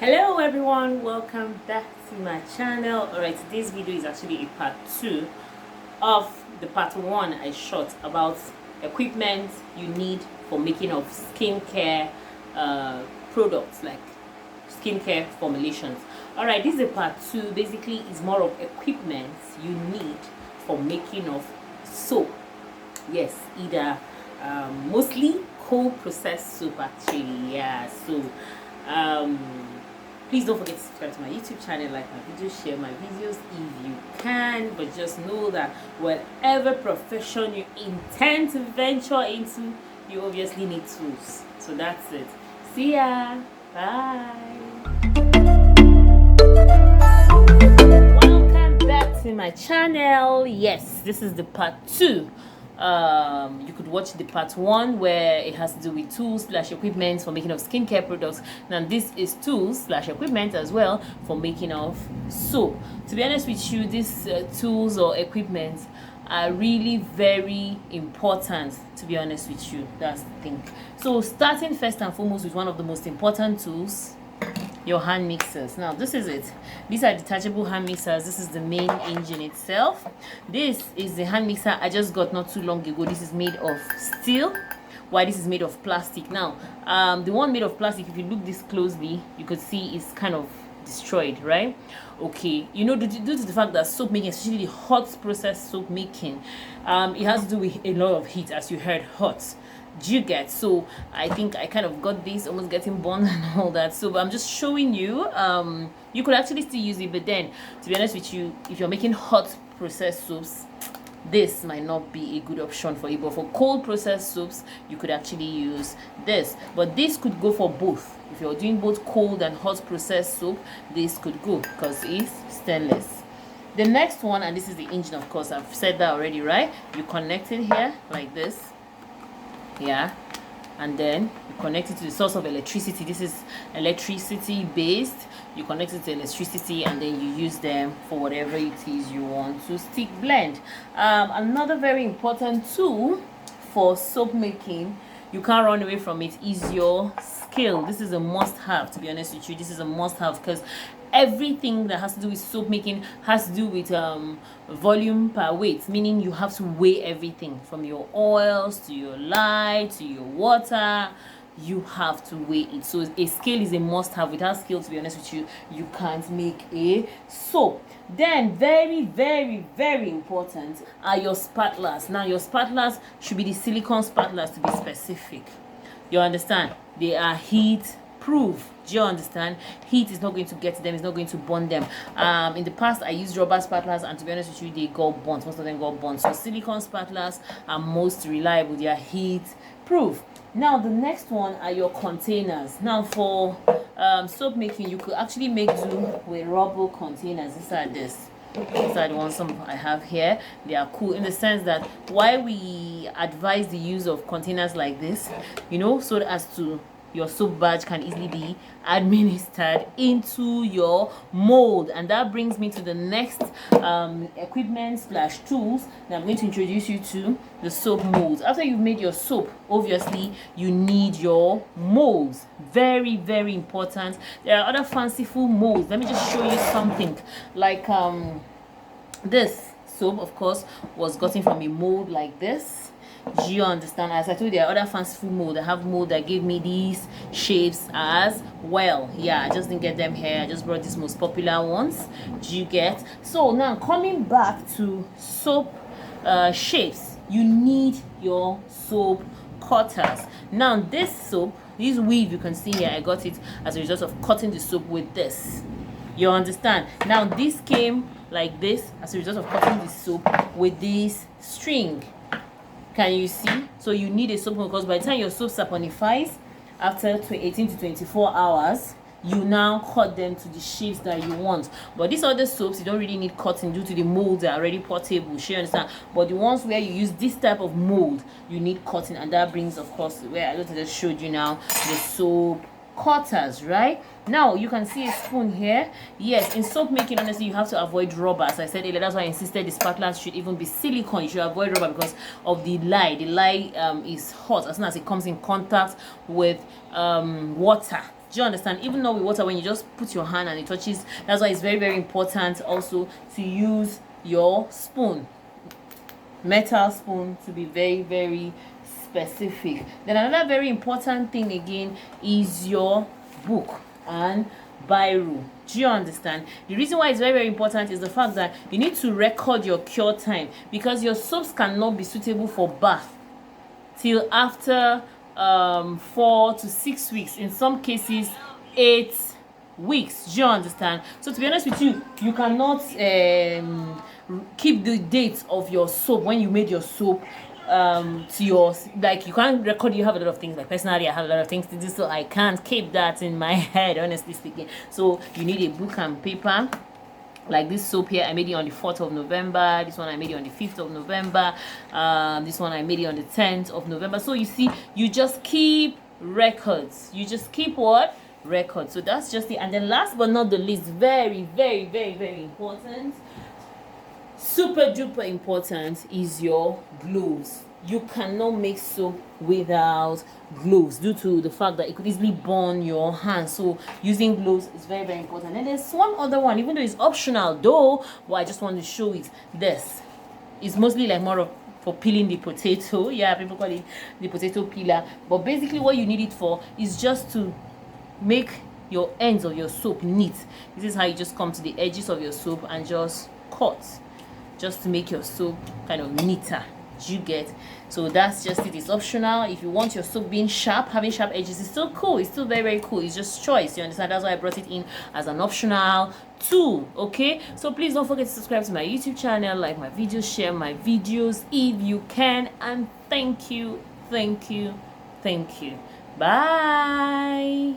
Hello everyone, welcome back to my channel. Alright, today's video is actually a part 2 of the part 1 I shot about equipment you need for making of skincare products, like skincare formulations. Alright, this is a part 2. Basically, it's more of equipment you need for making of soap. Yes, either mostly cold processed soap actually. Yeah, so please don't forget to subscribe to my YouTube channel, like my videos, share my videos if you can. But just know that whatever profession you intend to venture into, you obviously need tools. So that's it. See ya. Bye. Welcome back to my channel. Yes, this is the part 2. You could watch the part 1 where it has to do with tools / equipment for making of skincare products. Now this is tools / equipment as well for making of soap. To be honest with you, these tools or equipment are really very important, to be honest with you. That's the thing. So starting first and foremost with one of the most important tools, your hand mixers. Now this is it. These are detachable hand mixers. This is the main engine itself. This is the hand mixer I just got not too long ago. This is made of steel, while this is made of plastic. Now the one made of plastic, if you look this closely, you could see it's kind of destroyed, right? Okay, you know, due to the fact that soap making, especially the hot process soap making, it has to do with a lot of heat, as you heard, hot. Do you get? So I think I kind of got this almost getting burned and all that. So but I'm just showing you, you could actually still use it, but then to be honest with you, if you're making hot processed soaps, this might not be a good option for you. But for cold processed soaps, you could actually use this. But this could go for both. If you're doing both cold and hot processed soap, this could go because it's stainless. The next one, and this is the engine, of course, I've said that already, right? You connect it here like this. Yeah, and then you connect it to the source of electricity. This is electricity based. You connect it to electricity and then you use them for whatever it is you want to stick blend. Another very important tool for soap making, you can't run away from it, is your scale. This is a must-have, to be honest with you. This is a must-have because everything that has to do with soap making has to do with volume per weight, meaning you have to weigh everything from your oils to your lye to your water. You have to weigh it. So a scale is a must-have. Without scale, to be honest with you, you can't make a soap. Then very, very, very important are your spatulas. Now your spatulas should be the silicone spatulas, to be specific. You understand? They are heat proof. Do you understand? Heat is not going to get to them, it's not going to burn them. In the past I used rubber spatulas, and to be honest with you, they got burnt. Most of them got burnt. So silicone spatulas are most reliable. They are heat proof. Now the next one are your containers. Now for soap making, you could actually make do with rubber containers. These are the ones I have here. They are cool in the sense that why we advise the use of containers like this, you know, so as to your soap badge can easily be administered into your mold. And that brings me to the next equipment / tools that I'm going to introduce you to, the soap molds. After you've made your soap, obviously you need your molds. Very, very important. There are other fanciful molds. Let me just show you something like this soap, of course, was gotten from a mold like this. Do you understand? As I told you, there are other fanciful mold. I have mold that gave me these shapes as well. Yeah, I just didn't get them here. I just brought these most popular ones. Do you get? So now coming back to soap shapes, you need your soap cutters. Now this soap, this weave you can see here, I got it as a result of cutting the soap with this. You understand? Now this came like this as a result of cutting the soap with this string. Can you see? So you need a soap because by the time your soap saponifies, after 18 to 24 hours, you now cut them to the shapes that you want. But these other soaps, you don't really need cutting due to the molds are already portable. You understand? But the ones where you use this type of mold, you need cutting, and that brings, of course, where I just showed you now, the soap cutters, right? Now you can see a spoon here. Yes, in soap making, honestly, you have to avoid rubber. As I said earlier, that's why I insisted the spatulas should even be silicone. You should avoid rubber because of the lye. The lye is hot as soon as it comes in contact with water. Do you understand? Even though with water, when you just put your hand and it touches, that's why it's very, very important also to use your spoon, metal spoon, to be very, very specific. Then another very important thing again is your book and biro. Do you understand? The reason why it's very, very important is the fact that you need to record your cure time, because your soaps cannot be suitable for bath till after 4 to 6 weeks, in some cases 8 weeks. Do you understand? So to be honest with you, you cannot keep the date of your soap when you made your soap to your, like, you can't record. You have a lot of things, like personally I have a lot of things to do, so I can't keep that in my head, honestly speaking. So you need a book and paper. Like this soap here, I made it on the 4th of November. This one I made it on the 5th of November. This one I made it on the 10th of November. So you see, you just keep records. You just keep what? Records. So that's just it. And then last but not the least, very, very, very, very important, super duper important, is your gloves. You cannot make soap without gloves, due to the fact that it could easily burn your hands. So using gloves is very, very important. And there's one other one, even though it's optional though, but I just want to show it. This is mostly like more of for peeling the potato. Yeah, people call it the potato peeler, but basically what you need it for is just to make your ends of your soap neat. This is how you just come to the edges of your soap and just cut, just to make your soap kind of neater. You get? So that's just it. It's optional. If you want your soap being sharp, having sharp edges, it's still cool. It's still very, very cool. It's just choice. You understand? That's why I brought it in as an optional tool. Okay, so please don't forget to subscribe to my YouTube channel, like my videos, share my videos if you can, and thank you, thank you, thank you. Bye.